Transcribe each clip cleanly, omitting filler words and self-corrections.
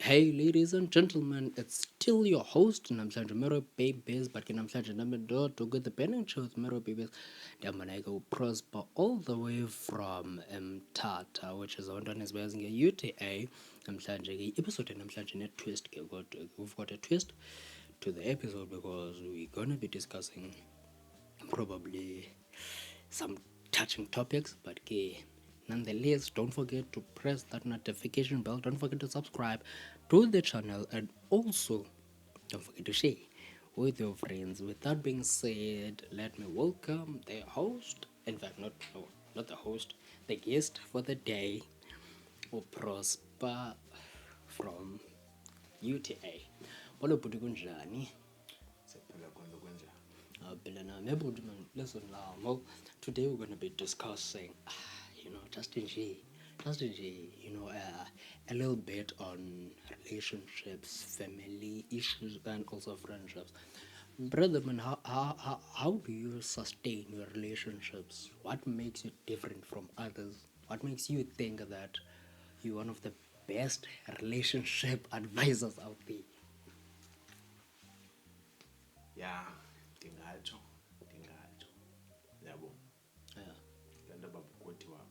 Hey ladies and gentlemen, it's still your host namhlanje Mero Babies, but namhlanje nami ndodo with the Benning Shows Mero Babies. Ndamaneko Prosper all the way from Tata, which is on his way as UTA. Namhlanje episode namhlanje net twist. We've got a twist to the episode because we're gonna be discussing probably some touching topics, but nonetheless, don't forget to press that notification bell. Don't forget to subscribe to the channel, and also don't forget to share with your friends. With that being said, let me welcome the host. In fact, not the host, the guest for the day, Prosper from UTA. Bolo bhuti kunjani? Listen now. Well, today we're going to be discussing, just in G, a little bit on relationships, family issues, and also friendships. Brother, man, how do you sustain your relationships? What makes you different from others? What makes you think that you're one of the best relationship advisors out there? Yeah, ndingatsho yabo Yeah. le nto babukuthiwa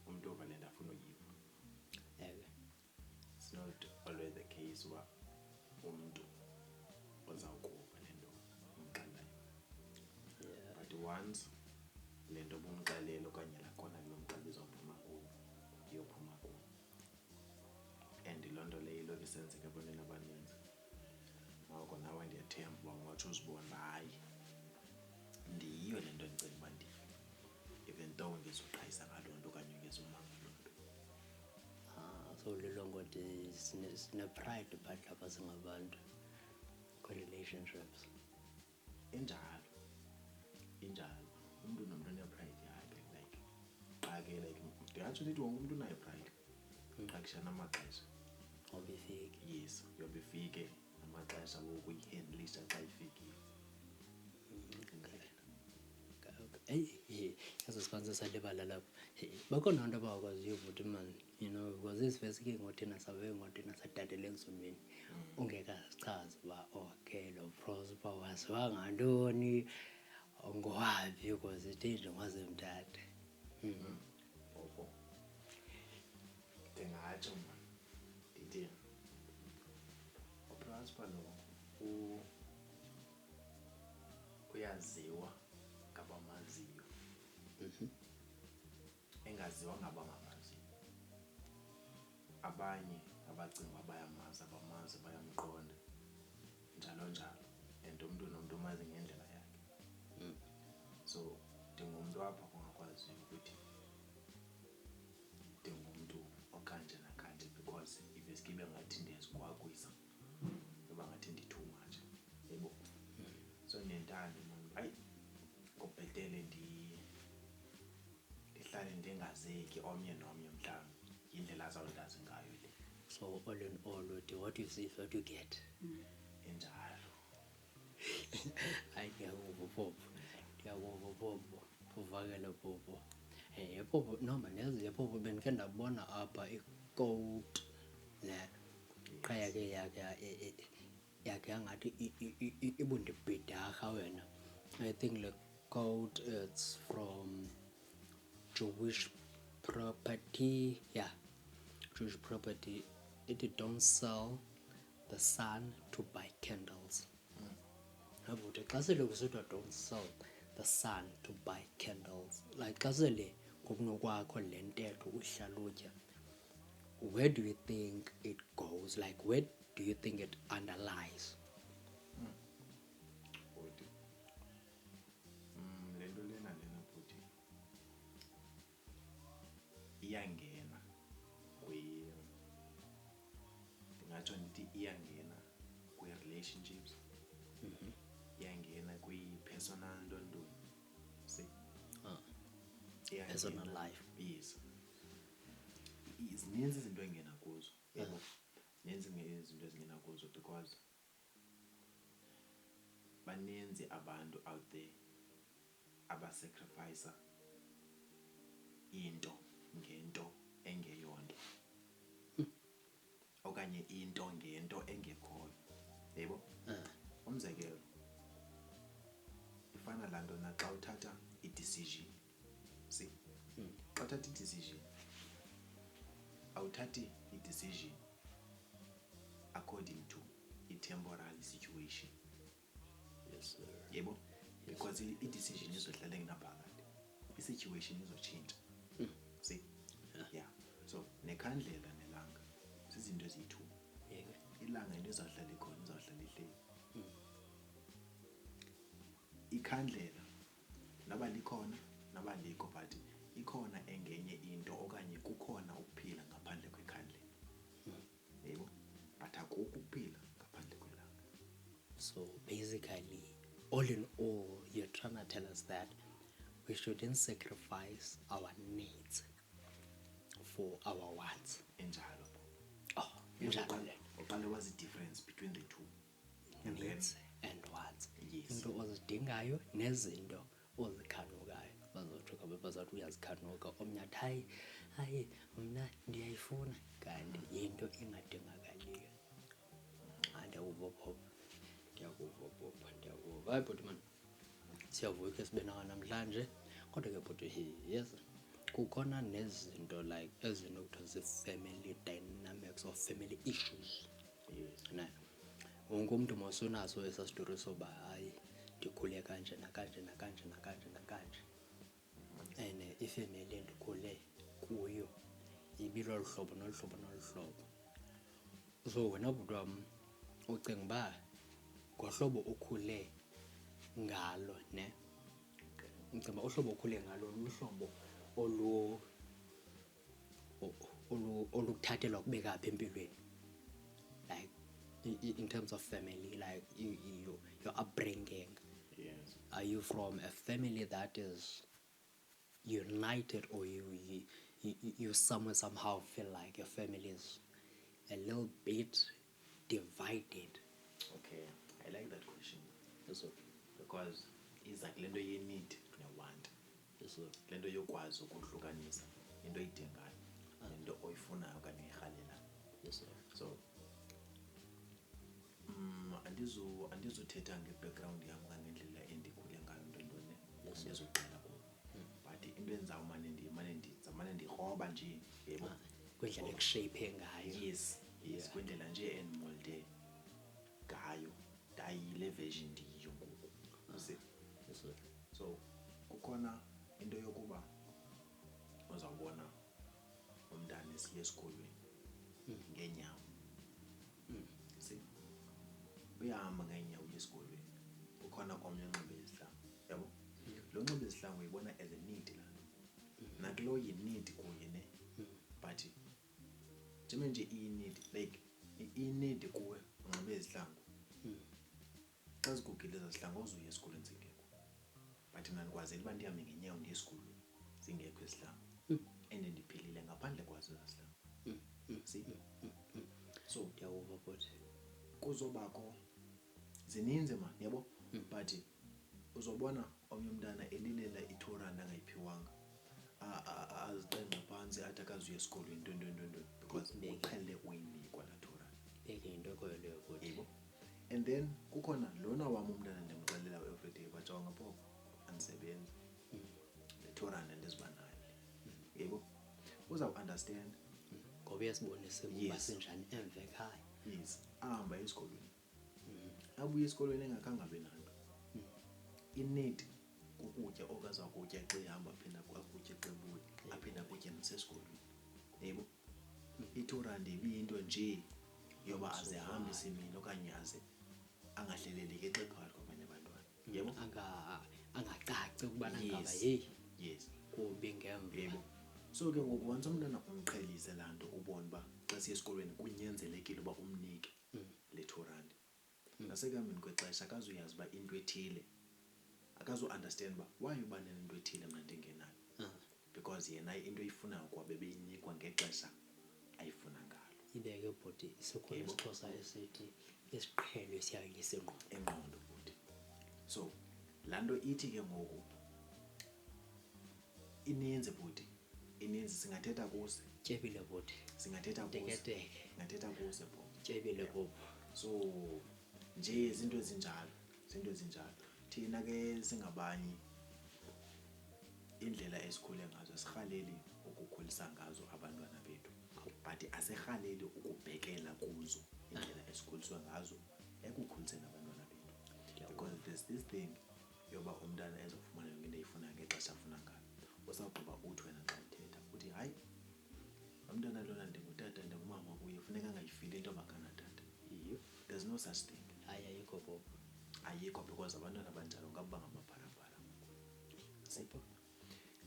umntu ova le nto afuna uyiva. It's not always the case uba umntu ozawukuva le nto umxelelayo, but once le nto bumxelela okanye lakhona kulo mxelela izawuphuma kuwo iyophuma kuwo, and loo nto leyo ilokhu isenzeka ebantwini abaninzi. Ngoko nawe ndiyathemba uba ungatsho uzibone uba hayi ndiyiyo le nto ndicinga uba ndiyo, even though ngezuqhayisa ngaloo nto okanye ngezuma ngaloo nto. So lilongo sine-pride phandle apha singabantu kwi-relationships. Injalo umntu nomntu unepride yakhe, like qha ke like ndingatsho ndithi wonke umntu unayo pride, qha kushiyana amaxesha. Awubifiki. Yes, uyobe ifike amaxesha wokuyihandlisha xa ifikile. Eso siphantsi salibala lapho. Bakhona abantu abakwaziyo ukuthi mani, because isivesike ngothina sabe ngothina satatele enzimeni ungekasichazi uba okay lo Prosper waziwa ngantoni, ngowaphi, because ithe nje ngwazemtata. Ngoko ndingatsho mna ndithi uProsper lo uyaziwa ngabamaziyo, engaziwa ngabangamaziyo. Abanye abacinga uba bayamazi, abamazi bayamqonda, njalo njalo, and umntu nomntu umazi ngendlela yakhe. So ndingumntu apha kungakwaziyo ukuthi ndingumntu okanje nakanje, because iveske ibe ngathi ndiyazigwagwisa, iba ngathi ndi-too much, yebo. So nentando mna, hayi kubhetele ndihlale ndingazeki omnye nomnye mhlawumbi yindlela azawundazi ngayo le. So all in all, what you see is what you get. Injalo. Hayi, ndiyakuva Popo, uvakele Popo. Popo noma nezinye Popo bendike ndabona apha i-quote le qha yakhe yangathi ibundibhidarha wena. I think the quote it's from Jewish property. Yeah, Jewish property. It don't sell the sun to buy candles. Ukuthi xa sele kusithiwa don't sell the sun to buy candles, like xa sele ngokunokwakho le ntetho uhlalutya, where do you think it goes? Like where do you think it underlies? Bhuti, le nto lena bhuti iyangena ndingatsho ndithi iyangena kwi-relationships, iyangena kwi-personal ntontoni, see? Personal life. Yes. Zininzi izinto engena kuzo, yebo. Zininzi izinto ezingena kuzo, because baninzi abantu out there abasacrifica into ngento engeyonto, okanye okanye into ngento engekhoyo, yebo. Umzekelo, ifana laa nto naxa uthatha i-decision, see, xa uthatha i-decision awuthathi i-decision according to i-temporal situation, Yes, sir. yebo, because i-decision izohlala ingaphakathi, i-situation izotshintsha, see, yeah. So nekhandlela nelanga zizinto eziyi-two. Ilanga into ezawuhlala ikhona, izawuhlala ihleli. Ikhandlela naba likhona naba likho, but ikhona engenye into okanye kukhona ukuphila ngaphandle kwekhandlela, yebo, but akukho ukuphila ngaphandle kwelanga. So basically, all in all, you're trying to tell us that we shouldn't sacrifice our needs for our wants. Enjalo. Oh, njalo le Uqale wazi difference between the two. And then, needs and wants. yes. Into ozidingayo nezinto ozikhanukayo. Bazotsho kabe bazathi uyazikhanuka, omnye athi hayi mna ndiyayifuna, kanti yinto engadingakaliyo. Ndiyakuva Bob, ndiyakuva. Hayi bhuti man, siyavuya ke sibe nawe namhlanje, kodwa ke bhuti yes, kukhona nezinto like ezinto kuthiwa zi-family dynamics or family issues. Yes. Ne, wonke umntu mosunaso esa story soba hayi ndikhule kanje nakanje nakanje nakanje nakanje, and ifamily endikhule kuyo ibilolu hlobo nolu hlobo nolu hlobo. So wena bhuti wam ucinga uba ngohlobo okhule ngalo, ne, ucinga uba uhlobo okhule ngalo luhlobo olukuthathelwa kubeka apha empilweni, like in terms of family, like your upbringing. Yes. Are you from a family that is united, or you somehow feel like your family is a little bit divided? Okay, I like that question. Yes, sir. Because it's like le nto ye-need ne-want, Yes, sir. le nto yokwazi ukuhlukanisa into oyidingayo nento oyifunayo okanye oyirhalelayo. Yes, sir. So andizuthetha nge-background yam okanye ngendlela endikhule ngayo ntontoni, andizuqala kuyo, but into endizamane ndikroba nje, yebo, Kwindlela ekushape ngayo. yes, kwindlela nje endimolde ngayo, ndayile version ndiyiyo ngoku. See? Yes, sir. So kukhona into yokuba uzawubona umntana esiya esikolweni ngeenyawo, see, uyahamba ngeenyawo uye esikolweni, kukhona komnye onxibe izihlangu, yabo, lo nxibe izihlangu uyibona as a need laa nto, nakulo yi-need kuye ne, but njengoba nje iyi-need, like iyi-need kuwe unxibe izihlangu, xa zigugile ezaa zihlangu awuzuya esikolweni zingekho, but mna ndikwazela uba ndihambe ngeenyawo ndiye esikolweni zingekho izihlangu, and ndiphilile ngaphandle kwazo ezaa zihlangu. See? So Ndiyakuva bhuti. kuzobakho zininzi man, yabo, but uzobona omnye umntana elilela i-2 rand angayiphiwanga, aziqengqa phantsi athi akazuya esikolweni nto, because uqhele uyinikwa laa 2 rand. Beke into ekhoyo leyo bhuti. Yebo. And then kukhona lona wam umntana ndimxelela everyday, bajonga phofu andisebenzi, le 2 rand andiziba nayo, yebo, uzawuunderstand. Ngoba uyasibonisa ukuba Yes. sinjani emva ekhaya. Yes, ahamba esikolweni, abuye esikolweni engakhange abe nanto, i-need kukutya okazakutya xa ehamba, aphinda akutye xa ebuya, aphinda akutye nasesikolweni, yebo. I-2 rand ibiyinto nje yoba aze ahambise imini okanye aze angahleleleki xa phakathi kwabanye abantwana, yebo. Angacaci ukubana ngaba Yes. heyi Yes, kubi ngemva. yebo. So ke ngoku once umntana umqhelise laa nto, ubone uba xa siya esikolweni kunyanzelekile uba umnike le 2 rand, nasekuhambeni kwexesha akazuyazi uba into ethile, akazu-understand uba why uba nento ethile mna ndingenayo, because yena into oyifunayo kwa bebeyinikwa ngexesha ayifuna ngalo. Ibeke bhuti, sikhona isiXhosa esithi isiqhelo siyayisa ingqondo. Engqondo futhi. So laa nto ithi ke ngoku ininzi futhi, ininzi, singathetha kuze. Tyebile bhuti. singathetha kuso teketeke ngathetha kuso Bob. tyebile Bob. So nje izinto ezinjalo thina ke singabanye indlela esikhule ngazo sirhaleli ukukhulisa ngazo abantwana bethu but asirhaleli ukubhekela kuzo indlela esikhuliswe ngazo ekukhuliseni abantwana bethu because there's this thing yoba umntana ezofumana yonke into eyifuna ngexesha afuna ngalo usawugqiba uthi wena xa uthetha uthi hayi umntana lona ndingutata ndingumama kuye funeka angayifili into makanatata. There's no such thing. Hayi ayikho Bob. Ayikho because abantwana abanjalo ngaba ngamapharapara. Sipho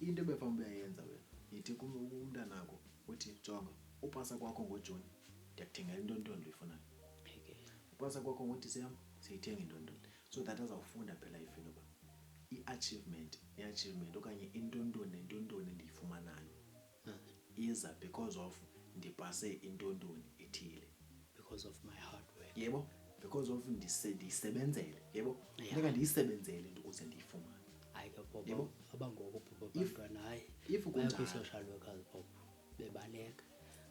into ebefanele uyayenza wena yithi umntanakho uthi jonga upasa kwakho ngoJune ndiyakuthengela intontondo uyifunayo. Upasa kwakho ngoDisemba siyithenga intontondo so that azawufunda phela ifile uba i-achievement okanye intontondo nentontondo endiyifumanayo iza because of ndipase intontondo ethile Because of my hard work. Yebo, because of ndiyisebenzele yebo funeka ndiyisebenzele into ukuze ndiyifumane. Hayi ke Bob, Yebo? abangoku Bob abantwana hayi If kunjalo kwi-social workers Bob bebaleka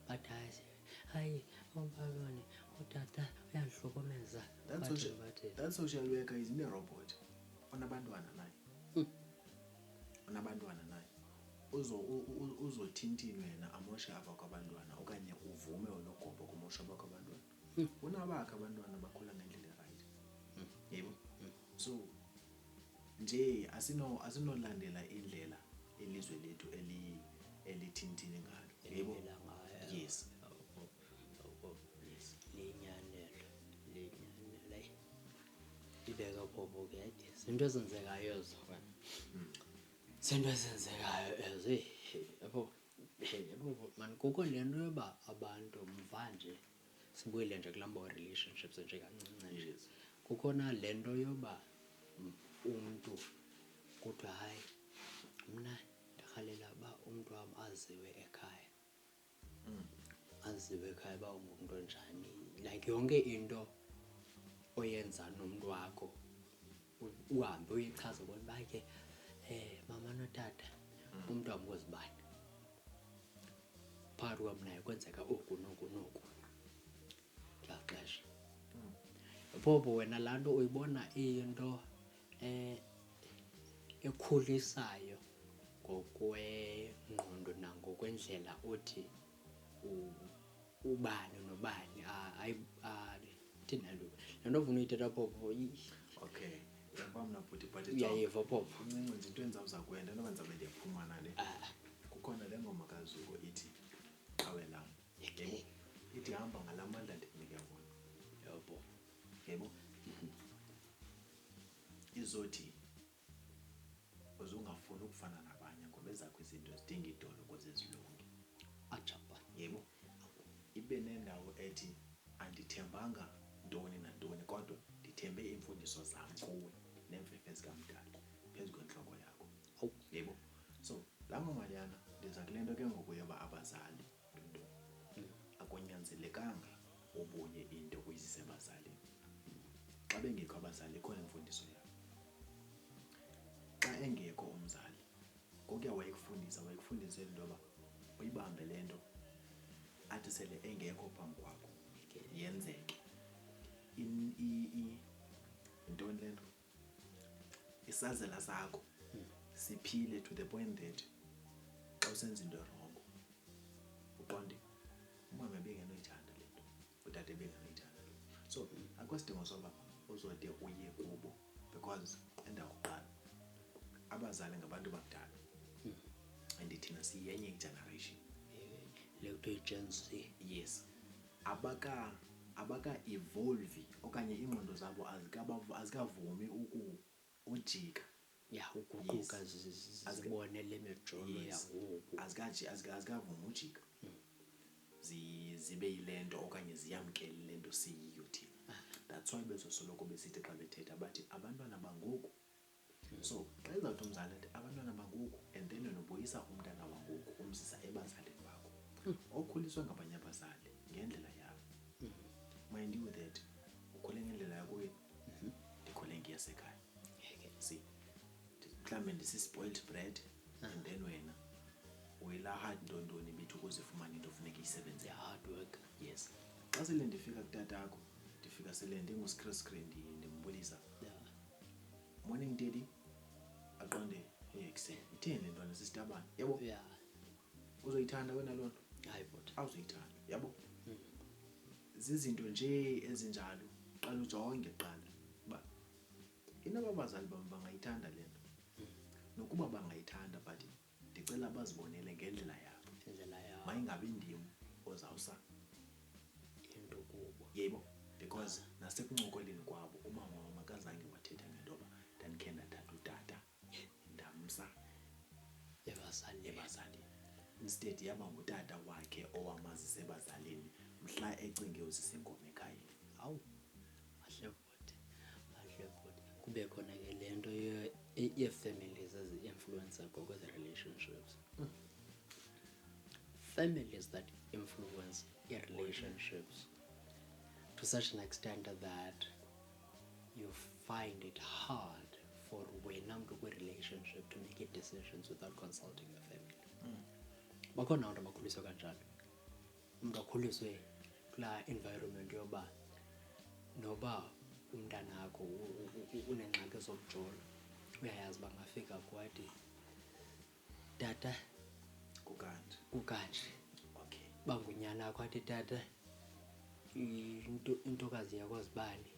bathi hayi umbabone utata uyandihlukumeza. that social worker is ne-robot onabantwana naye onabantwana naye uzothinthini wena amoshe apha kwabantwana okanye uvume unogombo kumosha apha kwabantwana unabakho abantwana bakhula ngendlela right yebo so nje asinolandela indlela elizwe lethu elithinthini ngalo yebo yes Linyanelo ibeka Bobo ke izinto ezenzekayo ezo wena izinto ezenzekayo ezo yabo man kukho lento yoba abantu mvanje sibuyele nje kulamba relationships nje kancinci nje kukhona lento yoba umuntu kuthiwa hayi mna ndirhalela uba umntu wam aziwe ekhaya uba ungumntu onjani like yonke into oyenza nomntu wakho uhambe uyichaza bona uba ke mama notata umntu wam uzibani phakathi kwam naye kwenzeka oku noku ndiyaxesha Bobo wena laa nto uyibona iyinto ekhulisayo ngokwengqondo nangokwendlela othi ubani nobani thina lo nto ofuna uyithetha Bobo okay yabamna bhuti but uyayiva Bobo incinci nje into endiza kwenda noba ndizabe ndiyaphuma nale kukhona le ngoma kaZulu ithi qawe lam yebo ithi hamba ngalamandla ndikunike wona yebo izothi uzungafuni ukufana nabanye ngoba ezakho izinto zidinga idolo ukuze zilunge ajaba yebo ibe nendawo ethi andithembanga ntoni nantoni kodwa ndithembe iimfundiso zam kuwe neemfefe zikamdala phezu kwentloko yakho yebo so laa ngoma leyana ndiza kule nto ke ngoku yoba abazali akunyanzelekanga ubunye into uyizise ebazalini xa bengekho abazali ikhona imfundiso yabo xa engekho umzali ngokuya wayekufundisa into yoba uyibambe le nto athi sele engekho phambi kwakho yenzeke yintoni le nto isazela sakho siphile to the point that xa usenza into erongo uqonde umama ebengenoyithanda le nto utata ebengenoyithanda le nto so akho sidingo soba uzode uye kubo because endakuqala abazali ngabantu bakudala and thina siyenye igeneration le kuthiwa yi-Gen Z yes abaka-evolve okanye iingqondo zabo azikavumi ujika ukuquka zibone le mijolo yangoku azikavumi ujika zibe yile nto okanye ziyamkele le nto siyiyo thina that's why bezosoloko besithi xa bethetha bathi abantwana bangoku so xa izawuthi umzali athi abantwana bangoku and then nobuyisa umntana wangoku umzisa ebazalini bakho okhuliswa ngabanye abazali ngendlela yabo mind you that ukhule ngendlela yakuyo ndikhule ngiyasekhaya see mhlawumbe ndisi-spoiled bread and then wena uyila hard ntontoni bethu ukuze ufumane into ofuneka iyisebenzele. hard work. Yes. Xa sele ndifika kutatakho ndifika sele ndinguskriskri ndimbulisa. Morning daddy. Aqonde ekuseni itheni le ntwana sisitabane yabo. Uzoyithanda wena loo nto? Hayi bhuti. Awuzoyithanda yabo. Zizinto nje ezinjalo qala ujonge qala uba inaba abazali bam bangayithanda le nto. Nokuba bangayithanda but ndicela bazibonele ngendlela yabo. Mayingabi ndim ozawusa into kubo. Yebo. Because nasekuncokoleni kwabo umama wam akazange wathetha ngento yoba ndandikhe ndathatha utata ndamsa ebazalini. Instead yaba ngutata wakhe owamazisa ebazalini mhla ecinge uzisa inkomo ekhayeni. Awu mahle bhuti, kube khona ke le nto yee-families ezi-influencer ngokwezi-relationships. Families that influence relationships to such an extent that you find it hard for wena mntu kwi-relationship to make decisions without consulting your family. Bakhona abantu abakhuliswe kanjalo. Umntu akhuliswe kulaa environment yoba noba umntanakho unengxaki zomjolo uyayazi uba ngafika kwathi tata kukanje. Okay. Bangunyana akho athi tata intokazi yakwazi bani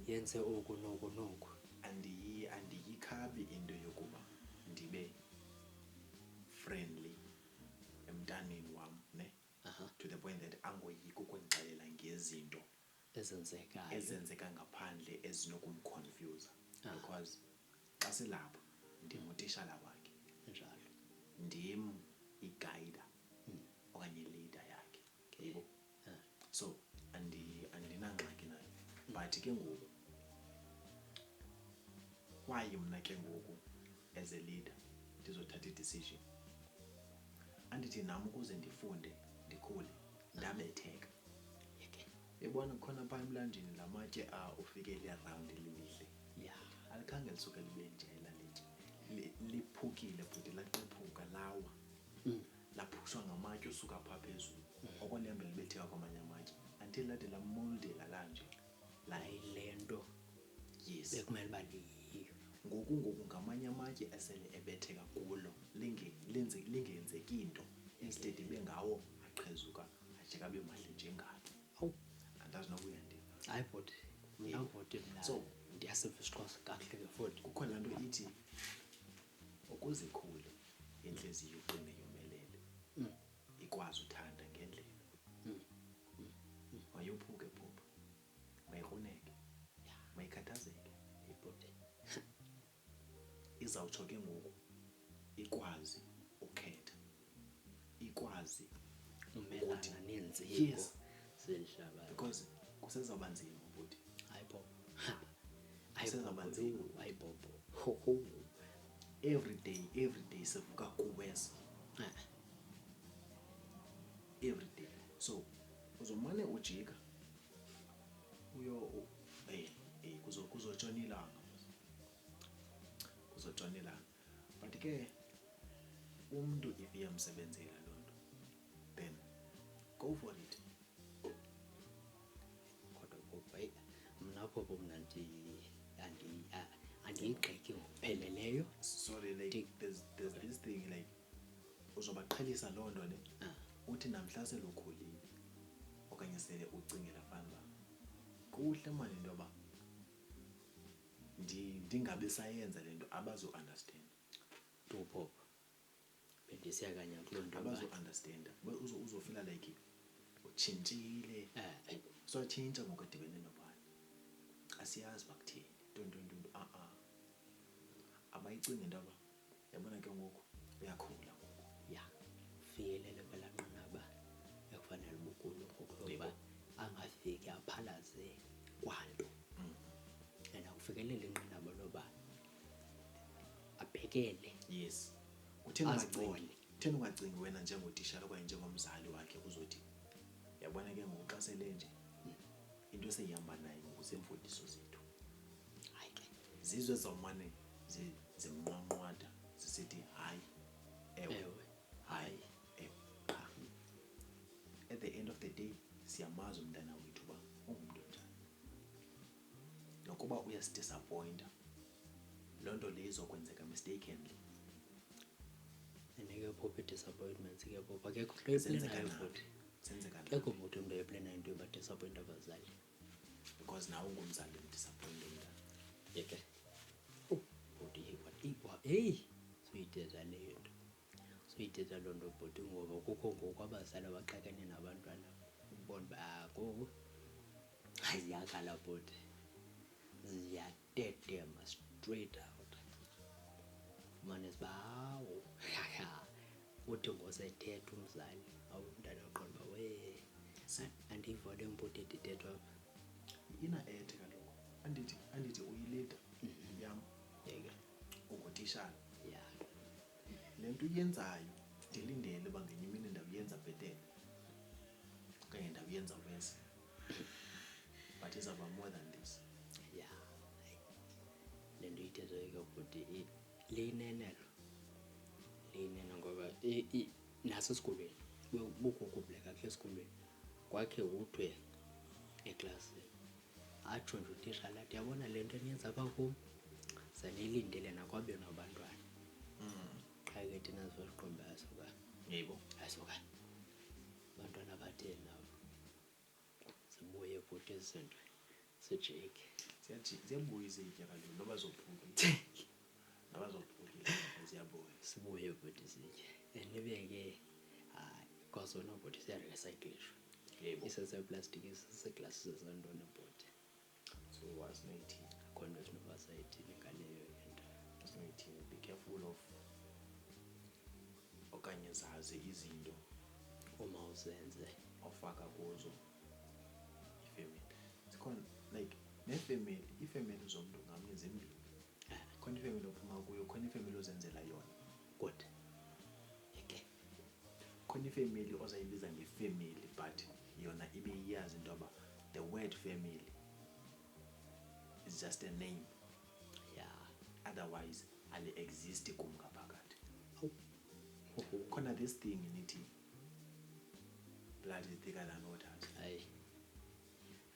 yenze oku noku noku. Andiyikhabi into yokuba ndibe friendly emntaneni wam ne to the point that angoyika ukundixelela ngezinto ezenzeka ngaphandle ezinokumconfuse. Because xa silapho ndim utishala wakhe njalo, ndim igayida okanye leader yakhe. Yebo. So andinangxaki nayo. But ke ngoku kwaye mna ke ngoku as a leader ndizothatha i-decision. Andithi nam ukuze ndifunde ndikhule ndabetheka. Yebona khona phaa emlanjeni la matye ufike liround lilihle. Alikhange lisuke libe njela litye. Liphukile futhi laqephuka lawa. Laphushwa ngamatye usuka phaa phezulu. Okwalihambe libetheka kwamanye amatye until lade lamoldela lanje. Le nto Yes. bekumele uba liyiyo. Ngoku ngamanye amatye esele ebetheka kulo lingenzeki into. Instead ibe ngawo aqhezuka ajeka abe mahle njengalo. Awu andazi noba uyandiva. hayi bhuti, mna bhuti mna So ndiyasiva isiXhosa kakuhle ke futhi. kukho laa nto ithi ukuze ikhule intliziyo uqine yomelele ikwazi uthanda ngendlela. Mayophuke phupha, mayikruneke, mayikhathazeke. Bhuti Izawutsho ke ngoku ikwazi ukhetha, ikwazi umelana nenziko. Yes. Selihlaba. Because kusezawuba nzima bhuti. Hayi bobo. Kusezawuba nzima. Hayi bobo. Every day sivuka kuwesa. Every day. So uzomane ujika kuzotshona ilanga. Kuzotshona ilanga. But ke umntu if iyamsebenzela loo nto then go for it. Kodwa bobo mna bobo mna andiyigqeki ngokupheleleyo. Sorry, like there's this thing like uzobaqhelisa loo nto ne uthi namhla sele ukhulile okanye sele ucingela fanuba kuhle mani into yoba ndingabe sayenza le nto abazo-understand. Bobo bendisiya kanya kuloo nto abazo-understanda uzofila like utshintshile. Sotshintsha ngoku edibene nobani asiyazi uba kutheni ntontontonto abayicingi into yoba yabona ke ngoku uyakhula ngoku. Ufikelele kwelaa nqanaba ekufanele ubukulo ngokuloba angafiki aphalaze kwanto. And akufikelele inqanaba loba abhekele. Yes. Azibone. Utheni ungacingi wena njengotishala okanye njengomzali wakhe uzothi yabona ke ngoku xa sele nje into eseyihamba nayo ngokusemfundiso zethu. Hayi ke Zizwe zawumane zimnqwanqwada zisithi hayi ewe hayi at the end of the day siyamazi umntana wethu uba ungumntu onjani. Nokuba uyasidisappointa, loo nto leyo izokwenzeka mistakenly. Andike phupha i-disappointments ke phupha akekho into eyiplanayo futhi. Senzeka Akekho futhi umntu eyiplanayo into yoba-disappointa abazali. because nawe ungumzali udisappointe umntana. Yeke. Bhuti heyi suyithetha leyo nto. Suyithetha loo nto bhuti ngoba kukho ngoku abazali abaxakene nabantwana ubona uba ngoku ziyakhala bhuti. Ziyatetema straight out. Fumanise uba hawu uthi ngosethetha umzali umntana uqonda uba andiyiva le mbhuti idithethwa apha. Ina-ethe kaloku andithi uyilida yam Yeke. ungutitshala. Ya. Le nto uyenzayo ndilindele uba ngenye imini ndawuyenza bhetele okanye ndawuyenza wesi, but izawuba more than this. Ya. Le nto ithethayo ke bhuti liyinenelo. Liyinene ngoba nasesikolweni bukukubhuleka kakuhle esikolweni kwakhe uthwe eklasini atsho nje utitshala athi yabona le nto eniyenza apha kum zaniyilindele nakwabenu abantwana. Qha ke thina sizoqomba asuka Yebo. asuka abantwana batheni nabo sibuye futhi ezi zinto sijike. Ziyabuya izitya kaloku noba zophukile ziyabuya. Sibuye futhi sitye and ibe ke kwazona bhuti siyarecyclishwa. Yebo. Iseseplastiki iseseglasi sesantoni bhuti. So wasinoyithini, Akho nto esinoba sayithini ngaleyo into. wasinoyithini, be careful of okanye zazi izinto Uma uzenze ofaka kuzo ifemeli. Zikhona like nefemeli, iifemeli zomntu ngamnye zimbini. Khona ifemeli ophuma kuyo, khona ifemeli ozenzela yona. good. Yeke. Khona ifemeli ozayibiza ngefemeli but yona ibe iyazi into yoba the word family is just a name, Ya. otherwise ali-exist kum ngaphakathi. Awu. Khona this thing nithi blood is thicker than waters. Hayi.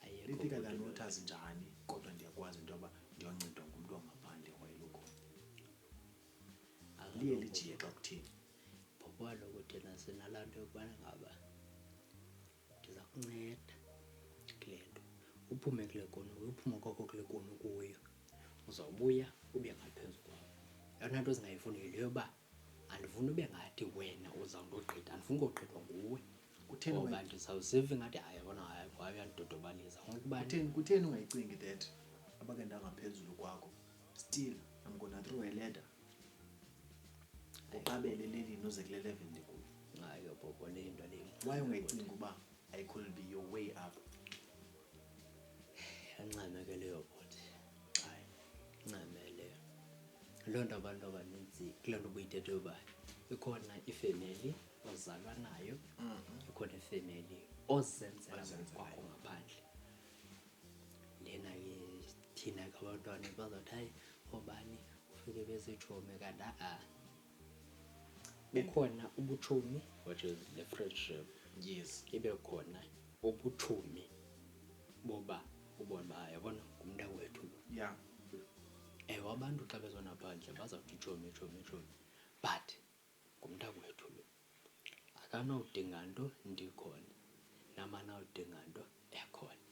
Ayekho Li-thicker bhuti than lo. waters njani, kodwa ndiyakwazi into yoba ndiyoncedwa ngumntu wangaphandle wayelukhona. Liye lijiye xa kuthini. Bhuti kaloku thina sinalaa nto yokubana ngaba ndiza kunceda kule nto. Uphume kule kona uphuma kwakho kule kona kuyo uzawubuya ube ngaphezu kwabo. Eyona nto zingayifuni yile yoba andifuni ube ngathi wena uzawundogqitha, andifuni ukogqithwa nguwe. Kutheni Ngoba ndizawuziva ingathi hayi yabona hayi uyandidodobalisa kutheni ungayicingi that abake ndangaphezulu kwakho still I'm gonna throw a ladder uqabele lelini uze kule level ndikuyo. hayi bhobho le nto le. Why ungayicingi uba I could be your way up? Yancame ke leyo bhuti. Hayi, Ncame leyo. Loo nto abantu abaninzi kuloo nto buyithetha yoba ikhona ifemeli ozalwa nayo, ikhona ifemeli ozenzela kwakho ngaphandle. Lena ke thina ke abantwana bazawuthi hayi obani ufike bezitshomi kanti bukhona ubutshomi which is the friendship. yes. Ibe khona ubutshomi boba ubona uba yabona ngumntakwethu lo. Yeah. Ewe abantu xa bezona phandle bazawuthi tshomi but ngumntakwethu lo akanawudinga nto ndikhona namanawudinga nto ekhona.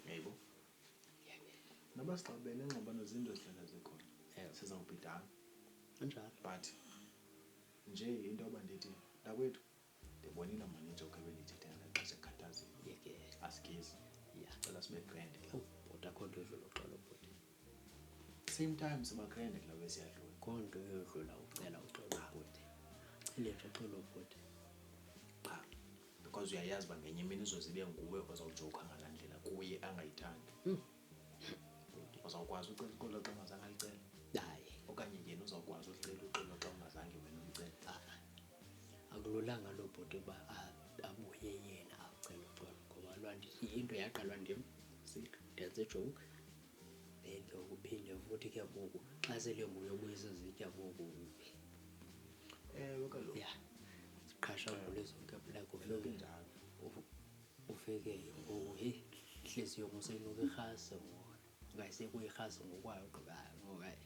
Yebo. Yeke. Noba sixabene ngxabano zinto zihlala zikhona. Ewe. Sizawubhidana. Kanjalo. But nje into yoba ndithi mntakwethu ndibonile manitsho ukhe benithethe ngala xesha ekhathazini. Yeke. Asigezi. Ya. Cela sibe grand ke. Bhuti akho nto yodlula uxolo bhuti. Same time siba grand ke lawe siyadlula. Akho nto yodlula ucela uxolo bhuti. Cele nje uxolo bhuti. Qha because uyayazi uba ngenye imini izozibe nguwe ozawujoka ngalaa ndlela kuye angayithandi. Uzawukwazi ucela uxolo xa ungazange alicele, Hayi. okanye yena uzawukwazi ucela uxolo xa ungazange wena ulicele. Akululanga lo bhuti uba abuye yena acela uxolo ngoba loo nto into yaqalwa ndim ndenze ijoke then ke ukuphinde futhi ke ngoku xa sele nguye obuyisa izitya ngoku Ewe kaloku. ya siqhasha ngule zonke black Kaloku injalo. ufike ngoku heyi ihliziyo museyinuka irhasi ngoku ngayisekuyirhasi ngokwayo gqibayo ngoku hayi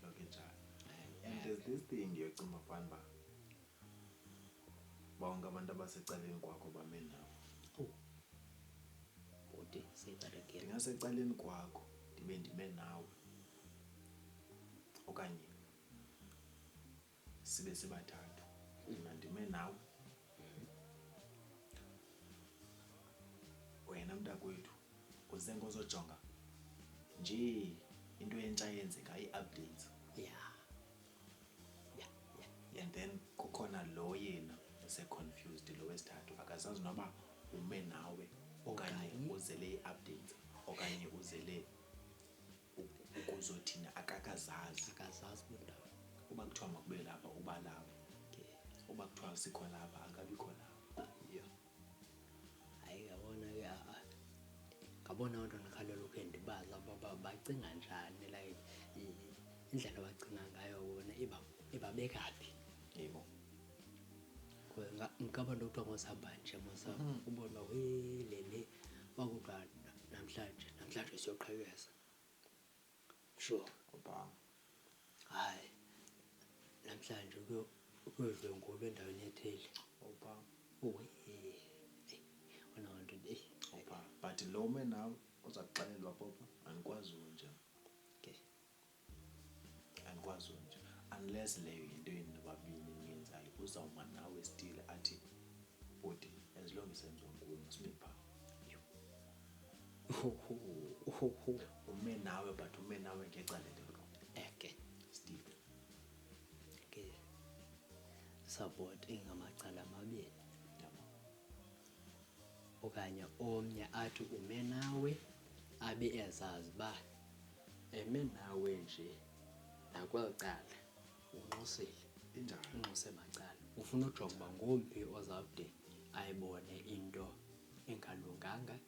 lokho njalo. And there's this thing yocinga fanuba bonke abantu abasecaleni kwakho bame nawe. bhuti say that again. Ndingasecaleni kwakho ndibe ndime nawe okanye sibe sibathathu, mna ndime nawe, wena mntakwethu uze ngozojonga nje into entsha yenzeka, ii-updates. And then kukhona lo yena use-confused, lo wesithathu akazazi noba ume nawe okanye uzele ii-updates okanye uzele ukuzothina, akakazazi. bundawo. Uba kuthiwa makube lapha uba lapha, uba kuthiwa sikho lapha akabikho lapha. Hayi ngabona ke ngabona abantu ndikhalela ukhe ndibazi aba bacinga njani, like indlela abacinga ngayo wona ibabeka phi. Yebo. Ngabantu kuthiwa ngosahamba nje ubona uba lele bakuthiwa namhlanje siyoqhekeza. Sure. Hayi namhlanje kuyodlwengulwa endaweni ethile. Wona nto but lo ume nawe uza kuxelelwa popa andikwazi unje. Andikwazi unje unless leyo yinto yenu nobabini niyenzayo, uzawuma nawe still athi bhuti as long isenziwa nguwe masime phaa. Ume nawe but ume nawe ngecalelo still. Support ingamacala amabini okanye omnye athi ume nawe abe ezazi uba eme nawe nje nakweli cala unxusile, unxuse macala. Ufuna ujonga uba ngomphi ozawude ayibone into engalunganga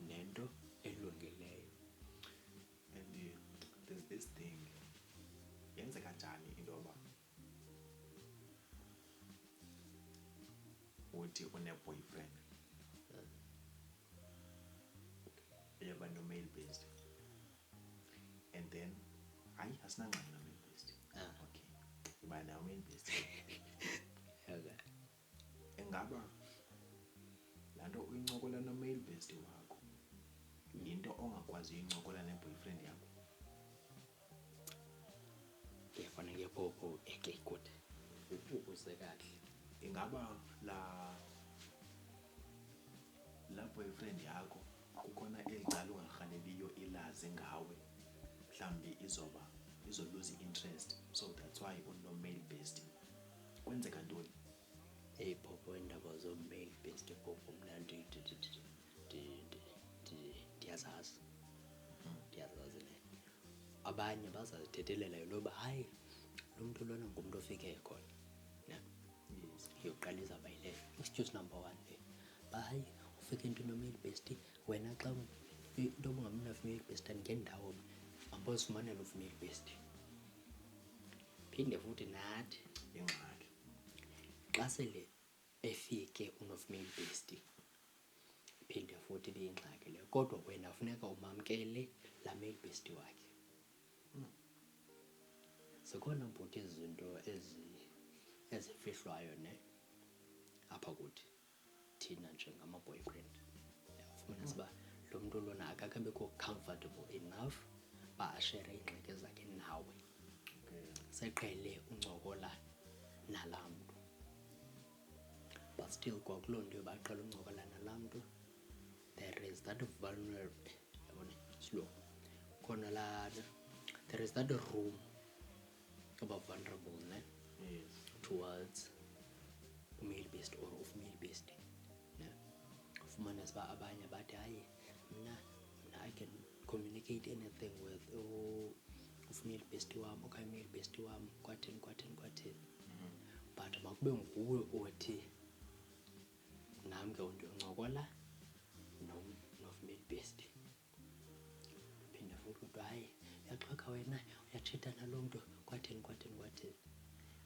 nento elungileyo. And there's this thing, yenzeka njani into yoba uthi une-boyfriend eyaba no-male based and then hayi asinangxaki no-male based. Okay, uba nayo male based. Ingaba laa nto uyincokola no-male based wakho yinto ongakwaziyo uyincokola ne-boyfriend yakho? Yabona ke popo good uze kahle. Ingaba laa boyfriend yakho kukhona eli cala ungarhaleliyo ilazi ngawe, mhlawumbi izoluze i-interest, so that's why uno-male based? Kwenzeka ntoni? Popo iindaba zo-male based popo mna ndiyazazi ne. Abanye bazazthethelela yinto yoba hayi lo mntu lona ngumntu ofike khona ne. Yokuqalisa bayileyo excuse number one le ba hayi ufike into no-male based wena xa into yoba ungamna female based ngendawo ambozifumanela u-female based. Phinde futhi nathi ingxaki xa sele efike uno-female based phinde futhi ibe yingxaki leyo, kodwa wena funeka umamkele laa male based wakhe. Zikhona bhuti izinto ezifihlwayo ne apha kuthi thina njengama-boyfriend. Ufumanisa uba lo mntu lona akakabikho comfortable enough uba ashere iingxaki zakhe nawe, seqhele uncokola nalaa mntu. But still kwakuloo nto yoba aqhele uncokola nalaa mntu, there is that vulnerable, yabona isilungu, khona laa, there is that room about vulnerable ne towards male based or of male based ne. Ufumanisa uba abanye bathi hayi mna I can communicate anything with ufemale based wam okanye male based wam kwathini. But makube nguwe othi nam ke ndiyoncokola no-female based. Phinde futhi kuthiwa hayi uyaxoka wena uyatshita nalo mntu kwathini.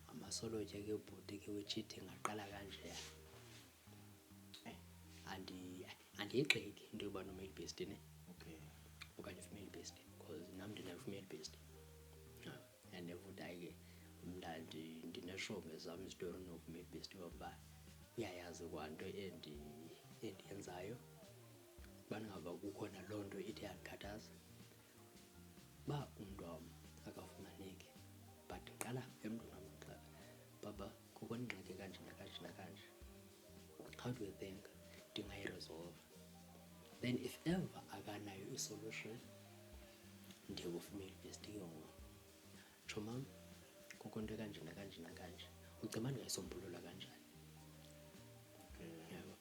Amasolotya ke bhuti ke we-cheating aqala kanjeya. andiyigxeki into yokuba no-male based ne Okay. okanye female based because nam ndine-female based and futhi hayi ke mna ndineshomi zam izitori no-female based yokuba uyayazi kwanto endiyenzayo ubana ngaba kukhona loo nto ithi yandikhathaza uba umntu wam akafumaneki but ndiqala emntwini wam xa baba kukho ingxaki kanje nakanje nakanje, how do you think ndingayiresolve? Then if ever akanayo i-solution ndiye ku-female based ke ngoku tshomam kukho nto kanje nakanje nakanje, ucima ndingayisombulula kanjani? Yabo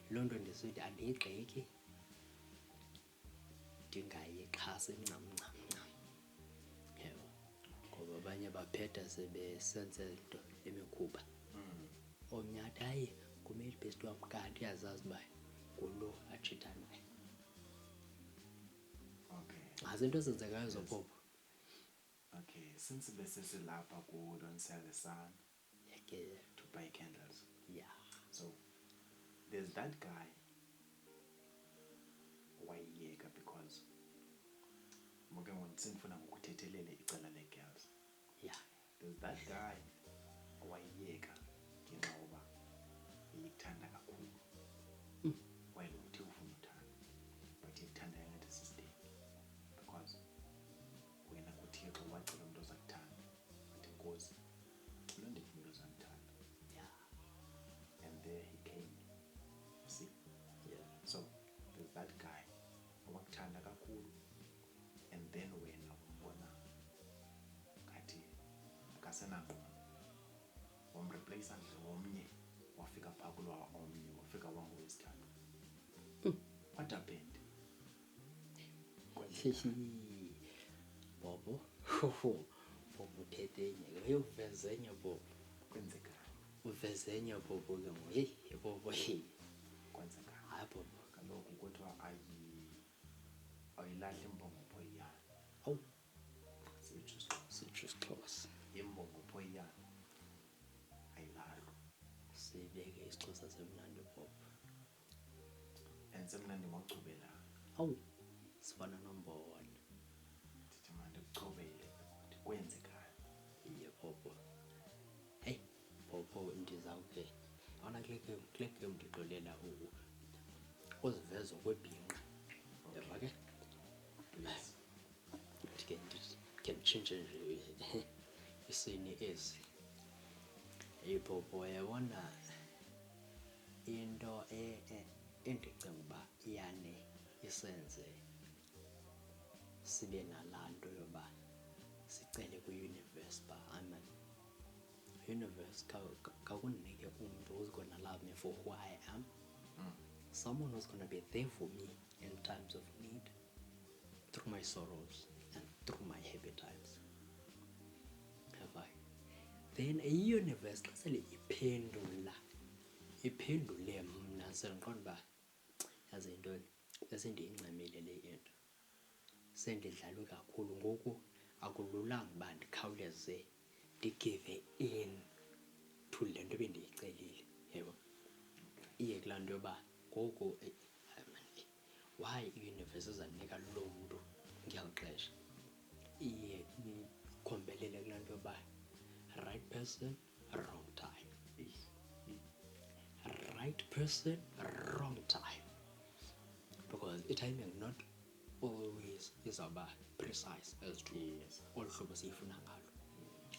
loo nto ndisithi andiyigxeki ndingayixhasi ncam ncam ncam, yabo ngoba abanye baphetha sebesenze into emikhuba omnye athi hayi ngu-male based wam kanti uyazazi uba ngulo atshita naye. Okay. Azinto ezenzekayo zopopo. Okay, since besisilapha ku Don't Sell the Sun Yeke to Buy Candles. yeah. So there's that guy wayiyeka because moke sendifuna ngokuthethelele icala le-girls. Yeah. There's that guy wayiyeka ngenxa yoba eyikuthanda kakhulu. Well, uthe ufuna uthanda but ekuthanda yangathi sisteki because wena kuthixo wacela umntu ozakuthanda wathi nkosi lo ndifuna umntu ozandithanda, Yeah. and there he came. You see? Yeah. So there's that guy owakuthanda kakhulu and then wena umbona ngathi akasenangqondo, wamreplacea ngomnye wafika phaa kulwa omnye wafika wangowesithathu. What happened? Bobo bobo uthethe enye ke uveze enye bobo Kwenzekani? uveze enye bobo ke ngoku heyi bobo heyi Kwenzekani? hayi bobo Kaloku kuthiwa ayilahli imbongopho iyana. awu Sitsho isiXhosa. sitsho isiXhosa Imbongopho iyana ayilahlwa. sibeke isiXhosa semnandi bobo And semnandi ngochubela. awu sifana nombona Ndithi mna ndikuchubele ukuthi kwenzekani. iye bobo heyi bobo ndizawukhe awuna kule game ndixolela uzivezo kwebhinqa yeva ke Please. ndike nditshintshe nje isini ezi. Heyi bobo yabona into endicinga uba iyane isenze sibe nalaa nto yoba sicele kwi-universe uba amen universe khawundinike umntu who's gonna love me for who I am, someone who's gonna be there for me in times of need, through my sorrows and through my happy times. Have I? Then i-universe xa sele iphendule mna sendiqonda uba yazi yintoni besendiyingxamile le into sendidlalwe kakhulu ngoku akululanga uba ndikhawuleze ndigive in to le nto bendiyicelile, yebo iye kulaa nto yoba ngoku why i-universe izandinika loo mntu ngeli xesha, iye ikhombelele kulaa nto yoba right person wrong time, right person wrong time, because i-timing not always izawuba precise as to Yes. olu hlobo siyifuna ngalo.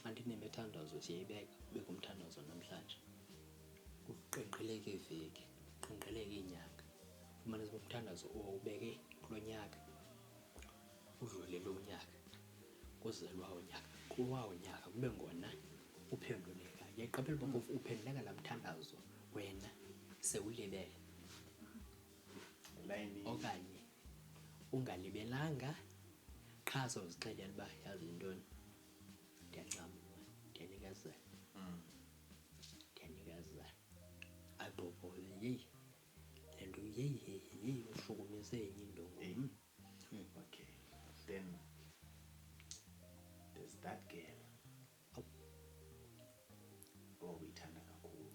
Andinemithandazo siyayibeka ubeka umthandazo namhlanje kuqenqgeleke iveki kuqenqgeleke iinyanga fumanisa uba umthandazo ubeke kulo nyaka udlule lo nyaka kuzelwayo nyaka kuwawo nyaka kube ngona uphenduleka yaqaphela uba uphenduleka laa mthandazo wena sewulibele Line okanye ungalibelanga qha sowuzixelela uba yazi yintoni ndiyancama ndiyanikezela ndiyanikezela ayibhobho yeyi le nto yeyi ushukumise enye indongo. Okay. Then there's that girl. Awu. Owayithanda kakhulu.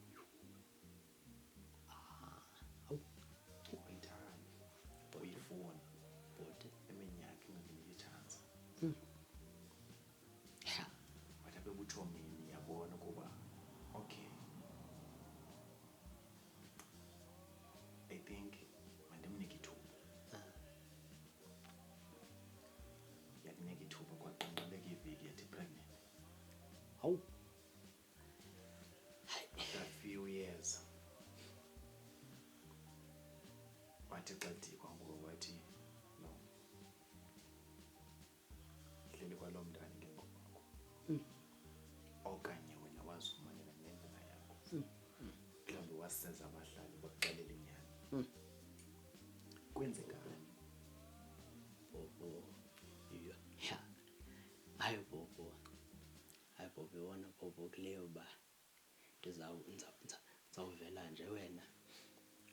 Awu Wayithanda. wathi xa dikwa ngoku wathi no, hleli kwaloo mntana ngemva kwakho okanye wena wazifumanela ngendlela yakho mhlawumbi waseza abahlali bakuxelela inyani kwenzekani? Bobo, yeah. Hayi Bobo, yona Bobo kuleyo uba ndizawuvela nje wena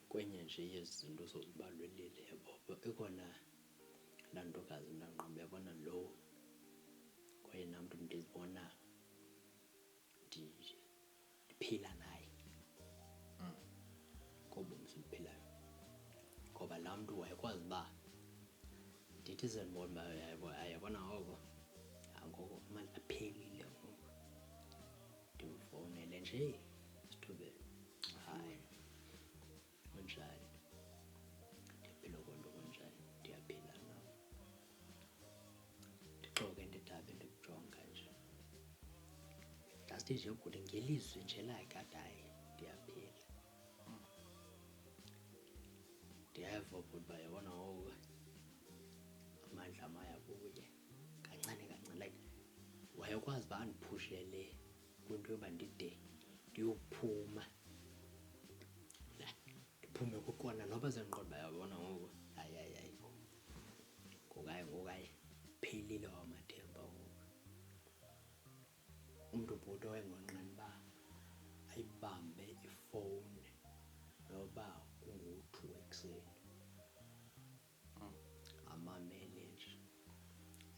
kwenye nje yezinto zozibalulile Bobo. Ikhona laa ntokazi mntanqaba, uyabona lo ngoyena mntu ndizibona ndiphila naye ngobomi sibuphilayo, ngoba laa mntu wayekwazi uba ndithi sendibona uba yabona ngoko ngoko mani aphelile ngoku, ndimfowunele nje sithubeni, hayi kunjani, ndiyaphila kwanto kunjani, ndiyaphila nam, ndixoke nditabe ndikujonga nje, ndasithi nje bhuti ngelizwi nje lakade hayi ndiyaphila. Ndiyeva bhuti uba yabona ngoku amandla mayabuye kancane kancane, like wayekwazi uba andiphushele kwinto yoba ndide ndiyophuma, ndiphume kukona noba sendiqonda uba yabona ngoku hayi ngoku phelile wamathemba ngoku. Umntu bhuti owayengonqeni uba ayibambe ifowuni noba kungu-2 ekuseni amamele nje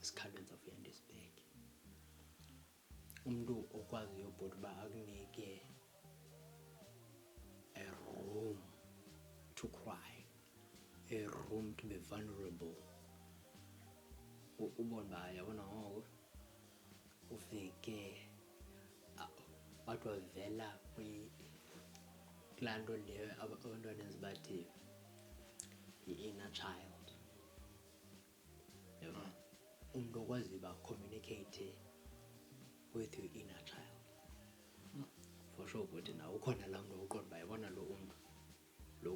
esikhalweni saFredericburg. Umntu okwaziyo bhuti uba akunike a room to cry, a room to be vulnerable. Ubone uba yabona ngoku ufike wathi wavela kulaa nto leyo abantwana ezibathi yi-inner child. Yabona umntu okwaziyo uba communicate with your inner child. For sure bhuti nawe ukhona laa mntu uqonda uba yabona lo